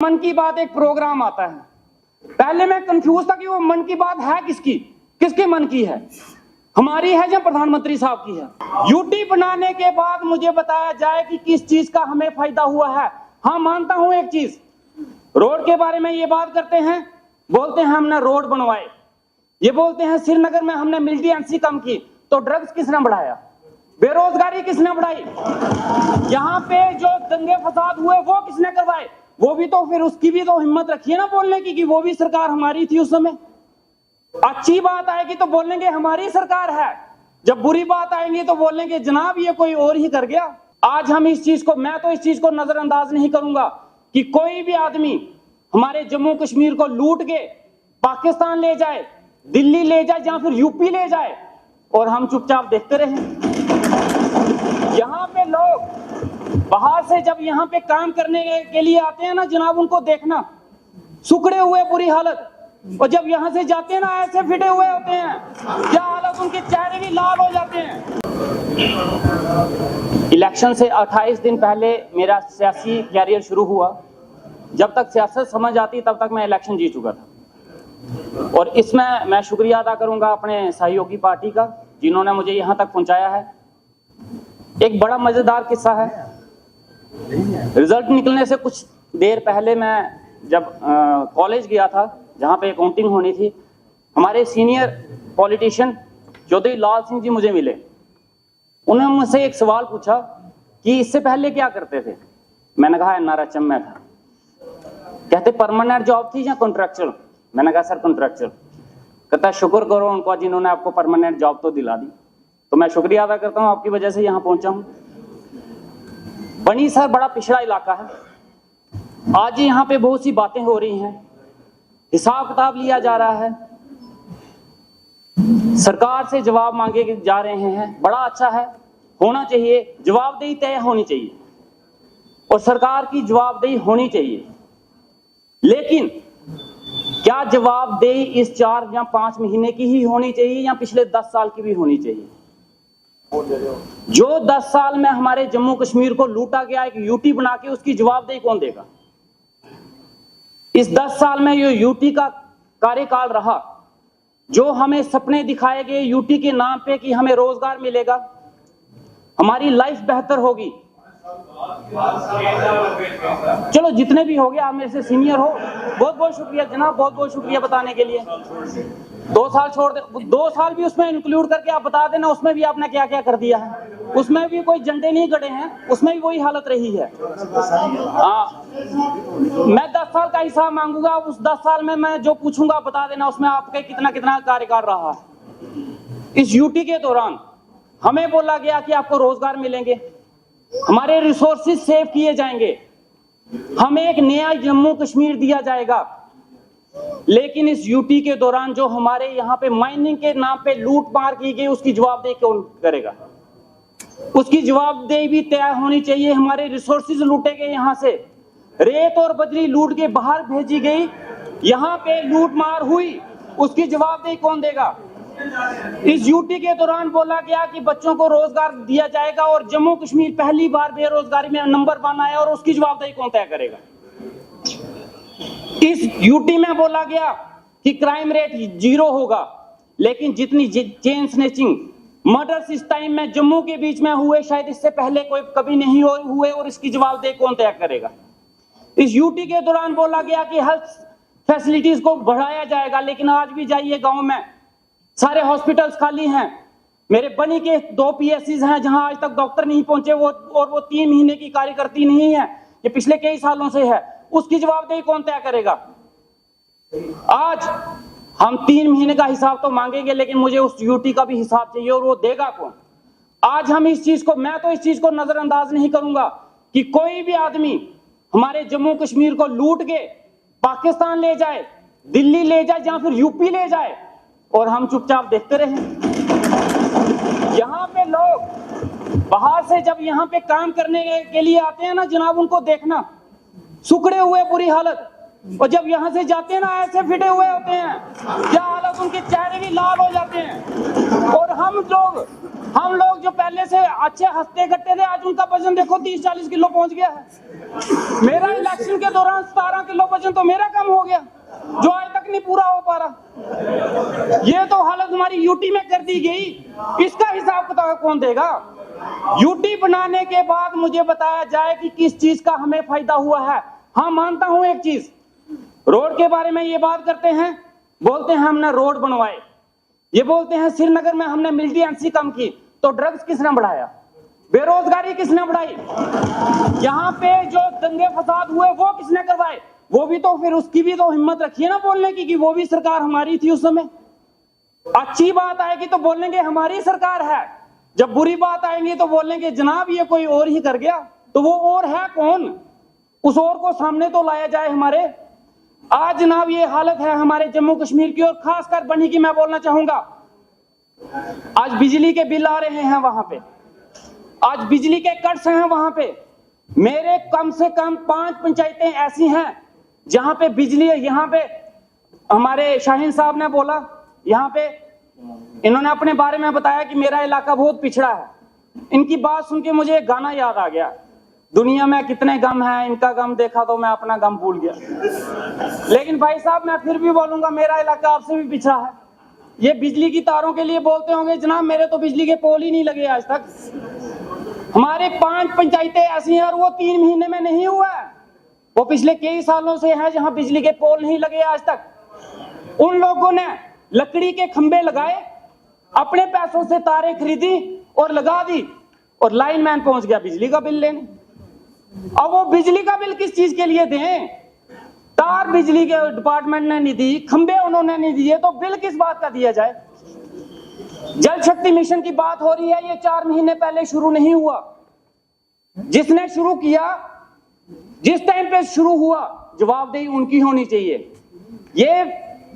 मन की बात एक प्रोग्राम आता है। पहले मैं कंफ्यूज था कि वो मन की बात है किसकी, किसके मन की है, हमारी है या प्रधानमंत्री साहब की है। यूटी बनाने के बाद मुझे बताया जाए कि किस चीज का हमें फायदा हुआ है। हाँ, मानता हूं एक चीज, रोड के बारे में ये बात करते हैं, बोलते हैं हमने रोड बनवाए, ये बोलते हैं श्रीनगर में हमने मिलिटेंसी कम की, तो ड्रग्स किसने बढ़ाया, बेरोजगारी किसने बढ़ाई, यहाँ पे जो दंगे फसाद हुए वो किसने करवाए, वो भी तो फिर उसकी भी तो हिम्मत रखिए ना बोलने की कि वो भी सरकार हमारी थी उस समय। अच्छी बात आएगी तो बोलेंगे हमारी सरकार है, जब बुरी बात आएगी तो बोलेंगे जनाब ये कोई और ही कर गया। आज हम इस चीज को, मैं तो इस चीज को नजरअंदाज नहीं करूंगा कि कोई भी आदमी हमारे जम्मू कश्मीर को लूट के पाकिस्तान ले जाए, दिल्ली ले जाए या फिर यूपी ले जाए और हम चुपचाप देखते रहे। यहाँ पे लोग बाहर से जब यहाँ पे काम करने के लिए आते हैं ना जनाब, उनको देखना सुखड़े हुए बुरी हालत, और जब यहाँ से जाते हैं ना ऐसे फिटे हुए होते हैं, क्या हालत, उनके चेहरे भी लाल हो जाते हैं। इलेक्शन से 28 दिन पहले मेरा सियासी कैरियर शुरू हुआ। जब तक सियासत समझ आती तब तक मैं इलेक्शन जीत चुका था, और इसमें मैं शुक्रिया अदा करूंगा अपने सहयोगी पार्टी का जिन्होंने मुझे यहाँ तक पहुंचाया है। एक बड़ा मजेदार किस्सा है, रिजल्ट निकलने से कुछ देर पहले मैं जब कॉलेज गया था जहाँ पे अकाउंटिंग होनी थी, हमारे सीनियर पॉलिटिशियन चौधरी लाल सिंह जी मुझे मिले। उन्होंने मुझसे एक सवाल पूछा कि इससे पहले क्या करते थे। मैंने कहा NRHM में था। कहते परमानेंट जॉब थी या कॉन्ट्रैक्चुअल। मैंने कहा सर कॉन्ट्रैक्चुअल। कहता शुक्र करो उनको जिन्होंने आपको परमानेंट जॉब तो दिला दी। तो मैं शुक्रिया अदा करता हूँ, आपकी वजह से यहाँ पहुंचा हूँ। बनी सर बड़ा पिछड़ा इलाका है, आज यहाँ पे बहुत सी बातें हो रही हैं, हिसाब किताब लिया जा रहा है, सरकार से जवाब मांगे जा रहे हैं। बड़ा अच्छा है, होना चाहिए, जवाबदेही तय होनी चाहिए और सरकार की जवाबदेही होनी चाहिए। लेकिन क्या जवाबदेही इस 4 या 5 महीने की ही होनी चाहिए या पिछले 10 साल की भी होनी चाहिए? जो 10 साल में हमारे जम्मू कश्मीर को लूटा गया एक यूटी बना के, उसकी जवाबदेही कौन देगा? इस 10 साल में जो यूटी का कार्यकाल रहा, जो हमें सपने दिखाए गए यूटी के नाम पे कि हमें रोजगार मिलेगा, हमारी लाइफ बेहतर होगी, चलो जितने भी हो गए, आप मेरे से सीनियर हो, बहुत बहुत शुक्रिया जनाब, बहुत बहुत शुक्रिया बताने के लिए। 2 साल छोड़ दे, 2 साल भी उसमें इंक्लूड करके आप बता देना उसमें भी आपने क्या क्या कर दिया है। उसमें भी कोई झंडे नहीं गड़े हैं, उसमें भी वही हालत रही है। हाँ, मैं 10 साल का हिसाब मांगूंगा, उस 10 साल में मैं जो पूछूंगा बता देना उसमें आपके कितना कितना कार्यकाल रहा है। इस यूटी के दौरान हमें बोला गया कि आपको रोजगार मिलेंगे, हमारे रिसोर्सेज सेव किए जाएंगे, हमें एक नया जम्मू कश्मीर दिया जाएगा। लेकिन इस यूटी के दौरान जो हमारे यहाँ पे माइनिंग के नाम पे लूट मार की गई, उसकी जवाबदेही कौन करेगा? उसकी जवाबदेही भी तय होनी चाहिए। हमारे रिसोर्सेज लूटे गए, यहाँ से रेत और बजरी लूट के बाहर भेजी गई, यहाँ पे लूट मार हुई, उसकी जवाबदेही कौन देगा? इस यूटी के दौरान बोला गया कि बच्चों को रोजगार दिया जाएगा और जम्मू कश्मीर पहली बार बेरोजगारी में नंबर 1 आया, और उसकी जवाबदेही कौन तय करेगा? इस यूटी में बोला गया कि क्राइम रेट 0 होगा, लेकिन जितनी चेन स्नैचिंग मर्डर्स इस टाइम में जम्मू के बीच में हुए, शायद इससे पहले कोई कभी नहीं हुए, और इसकी जवाबदेही कौन तय करेगा? इस यूटी के दौरान बोला गया कि हेल्थ फैसिलिटीज को बढ़ाया जाएगा, लेकिन आज भी जाइए गांव में सारे हॉस्पिटल्स खाली हैं। मेरे बनी के 2 PSCs हैं जहां आज तक डॉक्टर नहीं पहुंचे, वो 3 महीने की कार्यकर्ती नहीं है, ये पिछले कई सालों से है। उसकी जवाबदेही कौन तय करेगा? आज हम 3 महीने का हिसाब तो मांगेंगे, लेकिन मुझे उस यूटी का भी हिसाब चाहिए, और वो देगा कौन? आज हम इस चीज को, मैं तो इस चीज को नजरअंदाज नहीं करूंगा कि कोई भी आदमी हमारे जम्मू कश्मीर को लूट के पाकिस्तान ले जाए, दिल्ली ले जाए या फिर यूपी ले जाए और हम चुपचाप देखते रहे। यहाँ पे लोग बाहर से जब यहाँ पे काम करने के लिए आते हैं ना जनाब, उनको देखना सुखड़े हुए बुरी हालत, और जब यहाँ से जाते हैं ना ऐसे फिटे हुए होते हैं, क्या हालत, उनके चेहरे भी लाल हो जाते हैं। और हम लोग हम लोग जो पहले से अच्छे हंसते गट्टे थे, आज उनका वजन देखो 30-40 किलो पहुंच गया है। मेरा इलेक्शन के दौरान 17 किलो वजन तो मेरा कम हो गया, जो आज तक नहीं पूरा हो पा रहा। ये तो हालत हमारी यूटी में कर दी गई, इसका हिसाब किताब कौन देगा? यूटी बनाने के बाद मुझे बताया जाए कि किस चीज का हमें फायदा हुआ है। हाँ, मानता हूं एक चीज, रोड के बारे में ये बात करते हैं, बोलते हैं हमने रोड बनवाए, ये बोलते हैं श्रीनगर में हमने मिलिटेंसी कम की, तो ड्रग्स किसने बढ़ाया? बेरोजगारी किसने बढ़ाई? यहाँ पे जो दंगे फसाद हुए वो किसने करवाए? वो भी तो फिर उसकी भी तो हिम्मत रखिए ना बोलने की कि वो भी सरकार हमारी थी उस समय। अच्छी बात आएगी तो बोलेंगे हमारी सरकार है, जब बुरी बात आएंगी तो बोलेंगे जनाब ये कोई और ही कर गया। तो वो और है कौन? उस और को सामने तो लाया जाए हमारे। आज जनाब ये हालत है हमारे जम्मू कश्मीर की, और खासकर बनी की मैं बोलना चाहूंगा। आज बिजली के बिल आ रहे हैं वहां पे, आज बिजली के कट्स हैं वहां पे। मेरे कम से कम 5 पंचायतें ऐसी हैं जहां पे बिजली, यहाँ पे हमारे शाहीन साहब ने बोला, यहाँ पे इन्होंने अपने बारे में बताया कि मेरा इलाका बहुत पिछड़ा है। इनकी बात सुन के मुझे एक गाना याद आ गया, दुनिया में कितने गम हैं, इनका गम देखा तो मैं अपना गम भूल गया। लेकिन भाई साहब मैं फिर भी बोलूंगा, मेरा इलाका आपसे भी पिछड़ा है। ये बिजली की तारों के लिए बोलते होंगे जनाब, मेरे तो बिजली के पोल ही नहीं लगे आज तक। हमारे 5 पंचायतें ऐसी हैं और वो 3 महीने में नहीं हुआ है, वो पिछले कई सालों से है जहां बिजली के पोल नहीं लगे आज तक। उन लोगों ने लकड़ी के खंबे लगाए, अपने पैसों से तारें खरीदी और लगा दी, और लाइनमैन पहुंच गया बिजली का बिल लेने। अब वो बिजली का बिल किस चीज के लिए दें? तार बिजली के डिपार्टमेंट ने नहीं दी, खंबे उन्होंने नहीं दिए, तो बिल किस बात का दिया जाए? जल शक्ति मिशन की बात हो रही है, ये 4 महीने पहले शुरू नहीं हुआ। जिसने शुरू किया, जिस टाइम पे शुरू हुआ, जवाबदेही उनकी होनी चाहिए। ये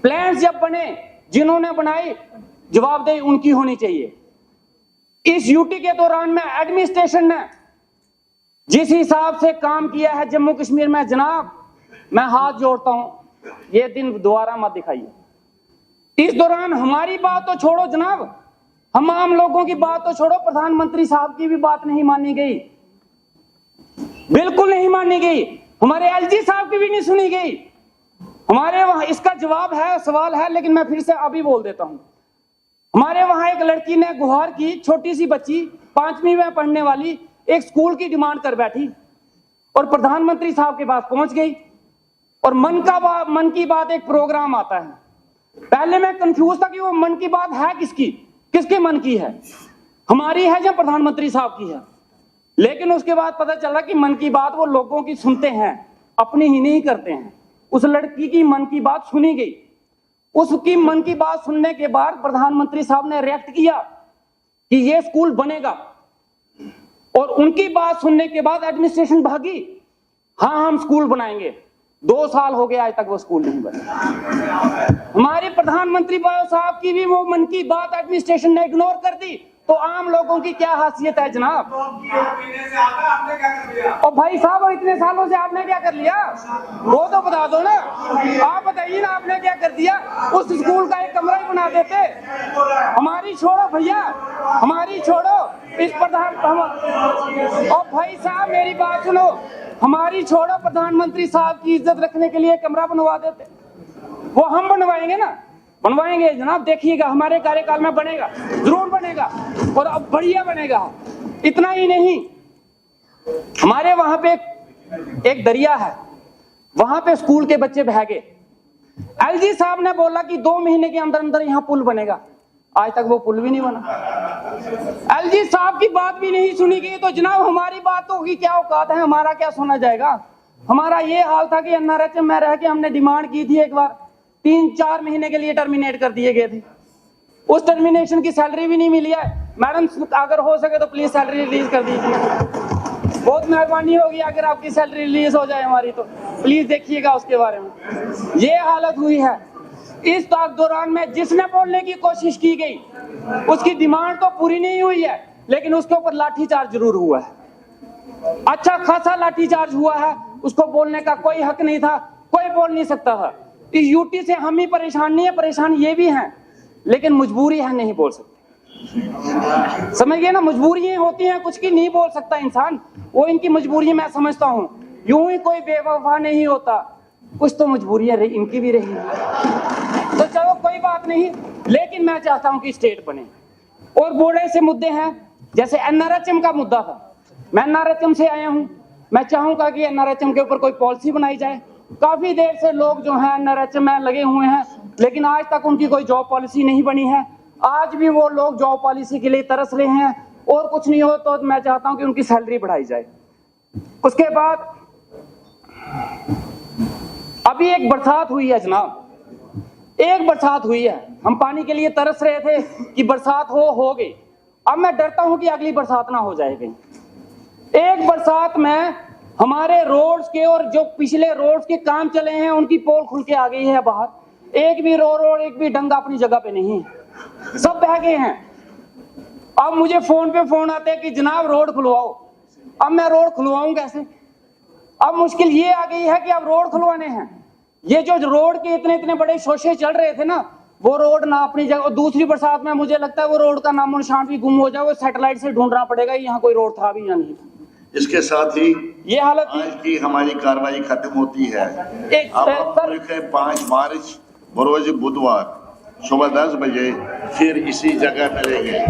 प्लान जब बने, जिन्होंने बनाई, जवाबदेही उनकी होनी चाहिए। इस यूटी के दौरान में एडमिनिस्ट्रेशन ने जिस हिसाब से काम किया है जम्मू कश्मीर में, जनाब मैं हाथ जोड़ता हूं, ये दिन दोबारा मत दिखाइए। इस दौरान हमारी बात तो छोड़ो जनाब, हम आम लोगों की बात तो छोड़ो, प्रधानमंत्री साहब की भी बात नहीं मानी गई, बिल्कुल नहीं मानी गई। हमारे एलजी साहब की भी नहीं सुनी गई। हमारे वहां इसका जवाब है, सवाल है, लेकिन मैं फिर से अभी बोल देता हूं। हमारे वहां एक लड़की ने गुहार की, छोटी सी बच्ची 5वीं में पढ़ने वाली, एक स्कूल की डिमांड कर बैठी और प्रधानमंत्री साहब के पास पहुंच गई। और मन की बात एक प्रोग्राम आता है। पहले मैं कंफ्यूज था कि वो मन की बात है किसकी, किसके मन की है, हमारी है या प्रधानमंत्री साहब की है। लेकिन उसके बाद पता चला कि मन की बात वो लोगों की सुनते हैं, अपनी ही नहीं करते हैं। उस लड़की की मन की बात सुनी गई। उसकी मन की बात सुनने के बाद प्रधानमंत्री साहब ने रिएक्ट किया कि ये स्कूल बनेगा, और उनकी बात सुनने के बाद एडमिनिस्ट्रेशन भागी, हाँ हम स्कूल बनाएंगे। 2 साल हो गए आज तक वो स्कूल नहीं बना। हमारे प्रधानमंत्री साहब की भी वो मन की बात एडमिनिस्ट्रेशन ने इग्नोर कर दी, तो आम लोगों की क्या हैसियत है जनाब? और भाई साहब इतने सालों से आपने क्या कर लिया, वो तो बता दो ना। आप बताइए ना आपने क्या कर दिया? उस स्कूल का एक कमरा ही बना देते। हमारी छोड़ो भैया, हमारी छोड़ो, इस प्रधान और भाई साहब मेरी बात सुनो, हमारी छोड़ो, प्रधानमंत्री साहब की इज्जत रखने के लिए कमरा बनवा देते। वो हम बनवाएंगे ना, बनवाएंगे जनाब, देखिएगा हमारे कार्यकाल में बनेगा, जरूर बनेगा, और अब बढ़िया बनेगा। इतना ही नहीं, हमारे वहां पे एक दरिया है, वहां पे स्कूल के बच्चे बह गए। एलजी साहब ने बोला कि 2 महीने के अंदर अंदर यहाँ पुल बनेगा, आज तक वो पुल भी नहीं बना। एलजी साहब की बात भी नहीं सुनी गई, तो जनाब हमारी बात तो की क्या औकात है, हमारा क्या सुना जाएगा? हमारा ये हाल था कि एनआरएचएम में रह के हमने डिमांड की थी एक बार, 3-4 महीने के लिए टर्मिनेट कर दिए गए थे। उस टर्मिनेशन की सैलरी भी नहीं मिली है। मैडम अगर हो सके तो प्लीज सैलरी रिलीज कर दीजिए, बहुत मेहरबानी होगी अगर आपकी सैलरी रिलीज हो जाए हमारी, तो प्लीज देखिएगा उसके बारे में। ये हालत हुई है। इस दौरान में जिसने बोलने की कोशिश की गई, उसकी डिमांड तो पूरी नहीं हुई है, लेकिन उसके ऊपर लाठीचार्ज जरूर हुआ है। अच्छा खासा लाठीचार्ज हुआ है, उसको बोलने का कोई हक नहीं था, कोई बोल नहीं सकता था। इस यूटी से हम ही परेशान नहीं है, परेशान ये भी हैं, लेकिन मजबूरी है, नहीं बोल सकते। समझ गए ना, मजबूरियां होती हैं, कुछ की नहीं बोल सकता इंसान, वो इनकी मजबूरी मैं समझता हूँ। यूं ही कोई बेवफा नहीं होता, कुछ तो मजबूरियां इनकी भी रही। तो चलो कोई बात नहीं, लेकिन मैं चाहता हूं कि स्टेट बने। और बड़े से मुद्दे हैं, जैसे एनआरएचएम का मुद्दा था, मैं एनआरएचएम से आया हूं, मैं चाहूंगा कि एनआरएचएम के ऊपर कोई पॉलिसी बनाई जाए। काफी देर से लोग जो हैं एनआरएचएम में लगे हुए हैं, लेकिन आज तक उनकी कोई जॉब पॉलिसी नहीं बनी है। आज भी वो लोग जॉब पॉलिसी के लिए तरस रहे हैं, और कुछ नहीं हो तो मैं चाहता हूं कि उनकी सैलरी बढ़ाई जाए। उसके बाद अभी एक बरसात हुई है जनाब, एक बरसात हुई है, हम पानी के लिए तरस रहे थे कि बरसात हो गई। अब मैं डरता हूं कि अगली बरसात ना हो जाए कहीं। एक बरसात में हमारे रोड्स के और जो पिछले रोड्स के काम चले हैं उनकी पोल खुल के आ गई है बाहर। एक भी रोड एक भी डंगा अपनी जगह पे नहीं है, सब बह गए हैं। अब मुझे फोन पे फोन आते हैं कि जनाब रोड खुलवाओ। अब मैं रोड खुलवाऊं कैसे? अब मुश्किल ये आ गई है कि अब रोड खुलवाने हैं। ये जो रोड के इतने इतने बड़े शोशे चल रहे थे ना, वो रोड ना अपनी जगह। और दूसरी बरसात में मुझे लगता है वो रोड का नामो निशान भी गुम हो जाए, वो सैटेलाइट से ढूंढना पड़ेगा यहाँ कोई रोड था भी या नहीं। इसके साथ ही ये हालत आज की हमारी कार्रवाई खत्म होती है। अब 5 मार्च बरोज बुधवार सुबह 10 बजे फिर इसी जगह मिलेंगे।